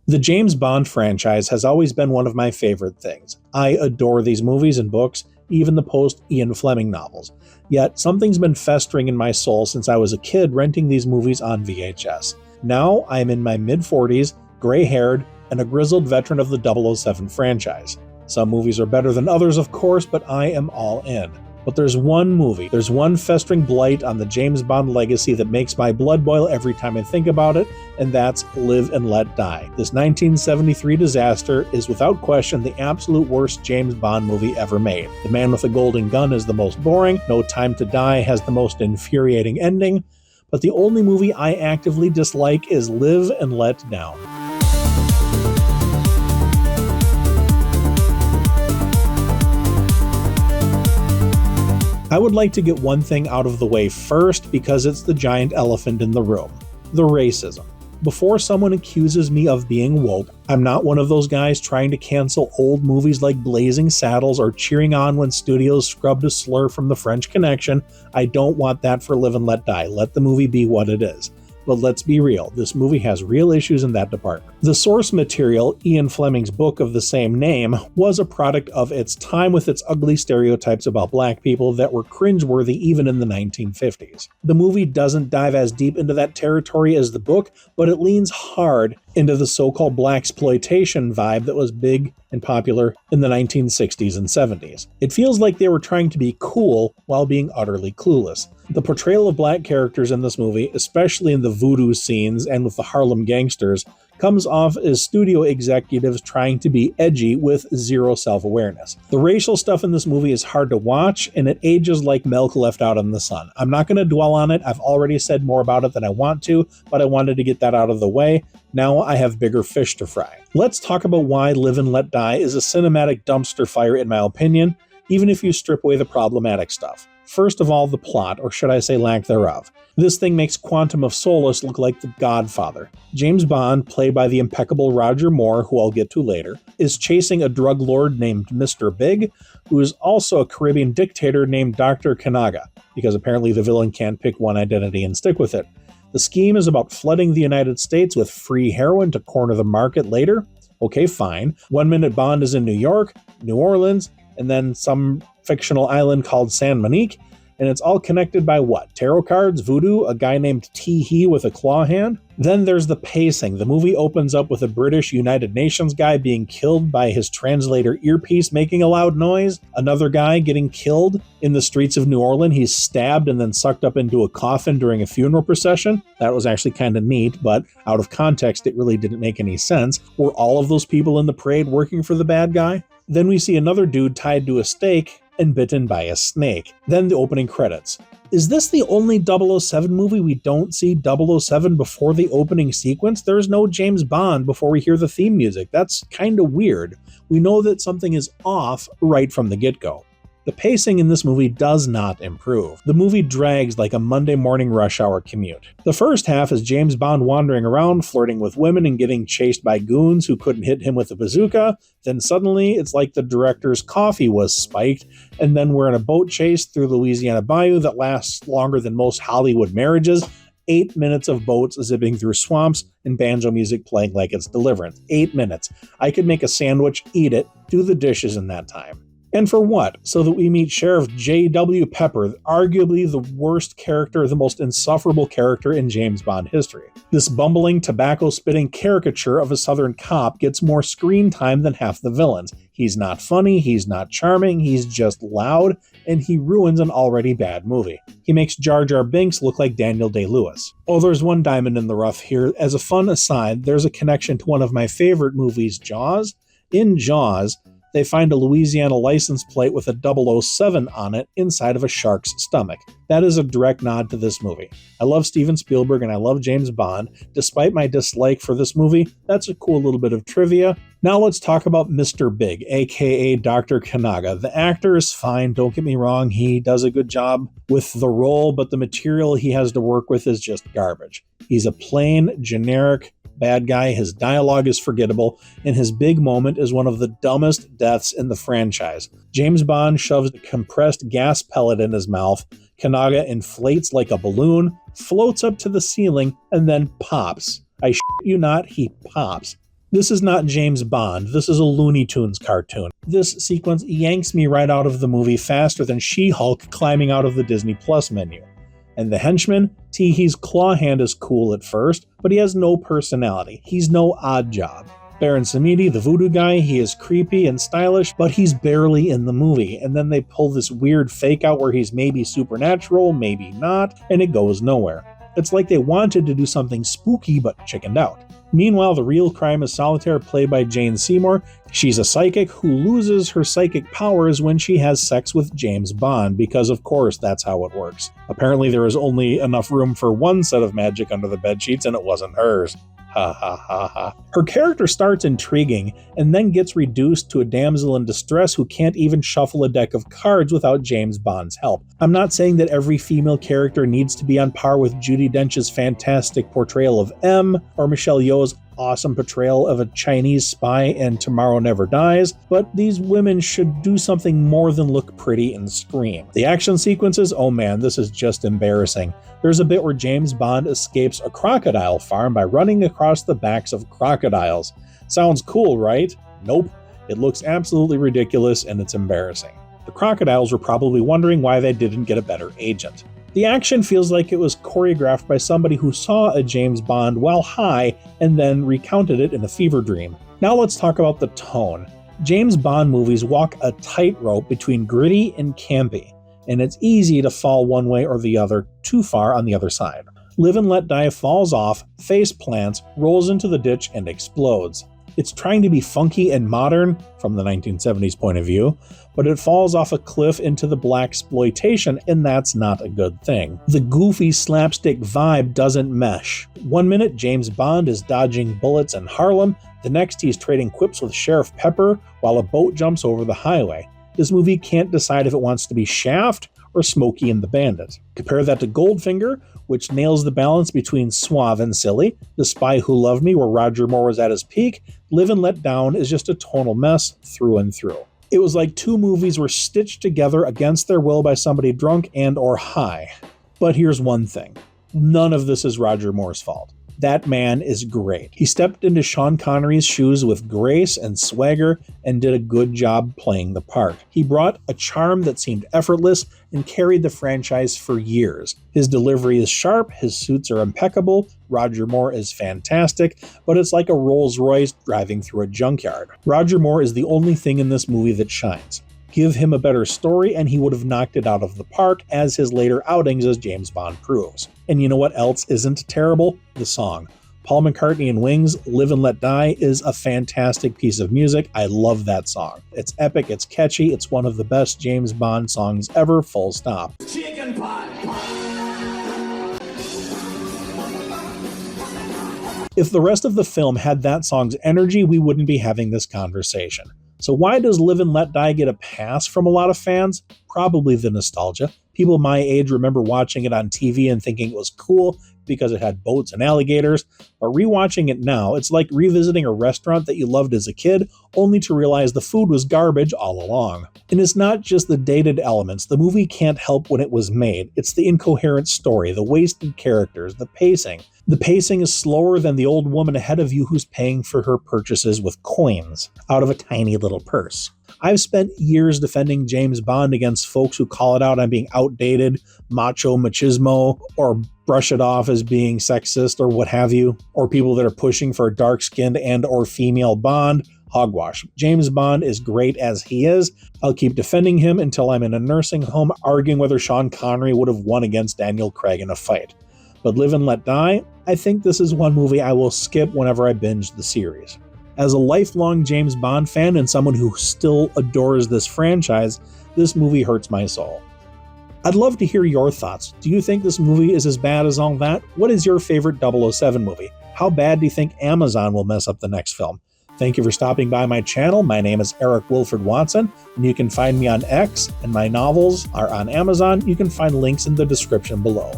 The James Bond franchise has always been one of my favorite things. I adore these movies and books, even the post-Ian Fleming novels. Yet, something's been festering in my soul since I was a kid renting these movies on VHS. Now, I am in my mid-40s, gray-haired, and a grizzled veteran of the 007 franchise. Some movies are better than others, of course, but I am all in. But there's one festering blight on the James Bond legacy that makes my blood boil every time I think about it, and that's Live and Let Die. This 1973 disaster is without question the absolute worst James Bond movie ever made. The Man with the Golden Gun is the most boring, No Time to Die has the most infuriating ending, but the only movie I actively dislike is Live and Let Down. I would like to get one thing out of the way first because it's the giant elephant in the room. The racism. Before someone accuses me of being woke, I'm not one of those guys trying to cancel old movies like Blazing Saddles or cheering on when studios scrubbed a slur from The French Connection. I don't want that for Live and Let Die. Let the movie be what it is. But let's be real, this movie has real issues in that department. The source material, Ian Fleming's book of the same name, was a product of its time with its ugly stereotypes about black people that were cringeworthy even in the 1950s. The movie doesn't dive as deep into that territory as the book, but it leans hard into the so-called blaxploitation vibe that was big and popular in the 1960s and 70s. It feels like they were trying to be cool while being utterly clueless. The portrayal of black characters in this movie, especially in the voodoo scenes and with the Harlem gangsters, comes off as studio executives trying to be edgy with zero self-awareness. The racial stuff in this movie is hard to watch, and it ages like milk left out in the sun. I'm not going to dwell on it. I've already said more about it than I want to, but I wanted to get that out of the way. Now I have bigger fish to fry. Let's talk about why Live and Let Die is a cinematic dumpster fire in my opinion, even if you strip away the problematic stuff. First of all, the plot, or should I say lack thereof. This thing makes Quantum of Solace look like The Godfather. James Bond, played by the impeccable Roger Moore, who I'll get to later, is chasing a drug lord named Mr. Big, who is also a Caribbean dictator named Dr. Kanaga, because apparently the villain can't pick one identity and stick with it. The scheme is about flooding the United States with free heroin to corner the market later. Okay, fine. 1 minute Bond is in New York, New Orleans, and then some fictional island called San Monique, and it's all connected by what? Tarot cards, voodoo, a guy named Tee-Hee with a claw hand? Then there's the pacing. The movie opens up with a British United Nations guy being killed by his translator earpiece making a loud noise, another guy getting killed in the streets of New Orleans. He's stabbed and then sucked up into a coffin during a funeral procession. That was actually kind of neat, but out of context, it really didn't make any sense. Were all of those people in the parade working for the bad guy? Then we see another dude tied to a stake and bitten by a snake. Then the opening credits. Is this the only 007 movie we don't see 007 before the opening sequence? There's no James Bond before we hear the theme music. That's kind of weird. We know that something is off right from the get-go. The pacing in this movie does not improve. The movie drags like a Monday morning rush hour commute. The first half is James Bond wandering around, flirting with women and getting chased by goons who couldn't hit him with a bazooka. Then suddenly, it's like the director's coffee was spiked, and then we're in a boat chase through Louisiana Bayou that lasts longer than most Hollywood marriages. 8 minutes of boats zipping through swamps and banjo music playing like it's Deliverance. 8 minutes. I could make a sandwich, eat it, do the dishes in that time. And for what? So that we meet Sheriff J.W. Pepper, arguably the worst character, the most insufferable character in James Bond history. This bumbling, tobacco-spitting caricature of a Southern cop gets more screen time than half the villains. He's not funny, he's not charming, he's just loud, and he ruins an already bad movie. He makes Jar Jar Binks look like Daniel Day-Lewis. Oh, there's one diamond in the rough here. As a fun aside, there's a connection to one of my favorite movies, Jaws. In Jaws, they find a Louisiana license plate with a 007 on it inside of a shark's stomach. That is a direct nod to this movie. I love Steven Spielberg and I love James Bond. Despite my dislike for this movie, that's a cool little bit of trivia. Now let's talk about Mr. Big, aka Dr. Kanaga. The actor is fine, don't get me wrong, he does a good job with the role, but the material he has to work with is just garbage. He's a plain, generic bad guy, his dialogue is forgettable, and his big moment is one of the dumbest deaths in the franchise. James Bond shoves a compressed gas pellet in his mouth, Kanaga inflates like a balloon, floats up to the ceiling, and then pops. I shit you not, he pops. This is not James Bond, this is a Looney Tunes cartoon. This sequence yanks me right out of the movie faster than She-Hulk climbing out of the Disney Plus menu. And the henchman, Teehee's claw hand is cool at first, but he has no personality. He's no odd job. Baron Samedi, the voodoo guy, he is creepy and stylish, but he's barely in the movie, and then they pull this weird fake out where he's maybe supernatural, maybe not, and it goes nowhere. It's like they wanted to do something spooky but chickened out. Meanwhile, the real crime is Solitaire, played by Jane Seymour. She's a psychic who loses her psychic powers when she has sex with James Bond, because of course that's how it works. Apparently there is only enough room for one set of magic under the bedsheets, and it wasn't hers. Ha ha ha ha. Her character starts intriguing, and then gets reduced to a damsel in distress who can't even shuffle a deck of cards without James Bond's help. I'm not saying that every female character needs to be on par with Judi Dench's fantastic portrayal of M, or Michelle Yeoh's awesome portrayal of a Chinese spy in Tomorrow Never Dies, but these women should do something more than look pretty and scream. The action sequences, oh man, this is just embarrassing. There's a bit where James Bond escapes a crocodile farm by running across the backs of crocodiles. Sounds cool, right? Nope. It looks absolutely ridiculous and it's embarrassing. The crocodiles were probably wondering why they didn't get a better agent. The action feels like it was choreographed by somebody who saw a James Bond while high and then recounted it in a fever dream. Now let's talk about the tone. James Bond movies walk a tightrope between gritty and campy, and it's easy to fall one way or the other, too far on the other side. Live and Let Die falls off, face plants, rolls into the ditch, and explodes. It's trying to be funky and modern, from the 1970s point of view, but it falls off a cliff into the blaxploitation, and that's not a good thing. The goofy slapstick vibe doesn't mesh. One minute James Bond is dodging bullets in Harlem, the next he's trading quips with Sheriff Pepper while a boat jumps over the highway. This movie can't decide if it wants to be Shaft or Smokey and the Bandit. Compare that to Goldfinger, which nails the balance between suave and silly. The Spy Who Loved Me, where Roger Moore was at his peak. Live and Let Down is just a tonal mess through and through. It was like two movies were stitched together against their will by somebody drunk and or high. But here's one thing. None of this is Roger Moore's fault. That man is great. He stepped into Sean Connery's shoes with grace and swagger and did a good job playing the part. He brought a charm that seemed effortless and carried the franchise for years. His delivery is sharp, his suits are impeccable, Roger Moore is fantastic, but it's like a Rolls-Royce driving through a junkyard. Roger Moore is the only thing in this movie that shines. Give him a better story and he would have knocked it out of the park, as his later outings as James Bond proves. And you know what else isn't terrible? The song. Paul McCartney and Wings' Live and Let Die is a fantastic piece of music. I love that song. It's epic, it's catchy, it's one of the best James Bond songs ever, full stop. Chicken pot. If the rest of the film had that song's energy, we wouldn't be having this conversation. So why does Live and Let Die get a pass from a lot of fans? Probably the nostalgia. People my age remember watching it on TV and thinking it was cool because it had boats and alligators, but rewatching it now, it's like revisiting a restaurant that you loved as a kid, only to realize the food was garbage all along. And it's not just the dated elements. The movie can't help when it was made. It's the incoherent story, the wasted characters, the pacing. The pacing is slower than the old woman ahead of you who's paying for her purchases with coins out of a tiny little purse. I've spent years defending James Bond against folks who call it out on being outdated, macho machismo, or brush it off as being sexist or what have you, or people that are pushing for a dark-skinned and or female Bond. Hogwash. James Bond is great as he is. I'll keep defending him until I'm in a nursing home arguing whether Sean Connery would have won against Daniel Craig in a fight. But Live and Let Die, I think this is one movie I will skip whenever I binge the series. As a lifelong James Bond fan and someone who still adores this franchise, this movie hurts my soul. I'd love to hear your thoughts. Do you think this movie is as bad as all that? What is your favorite 007 movie? How bad do you think Amazon will mess up the next film? Thank you for stopping by my channel. My name is Eric Wilford Watson, and you can find me on X, and my novels are on Amazon. You can find links in the description below.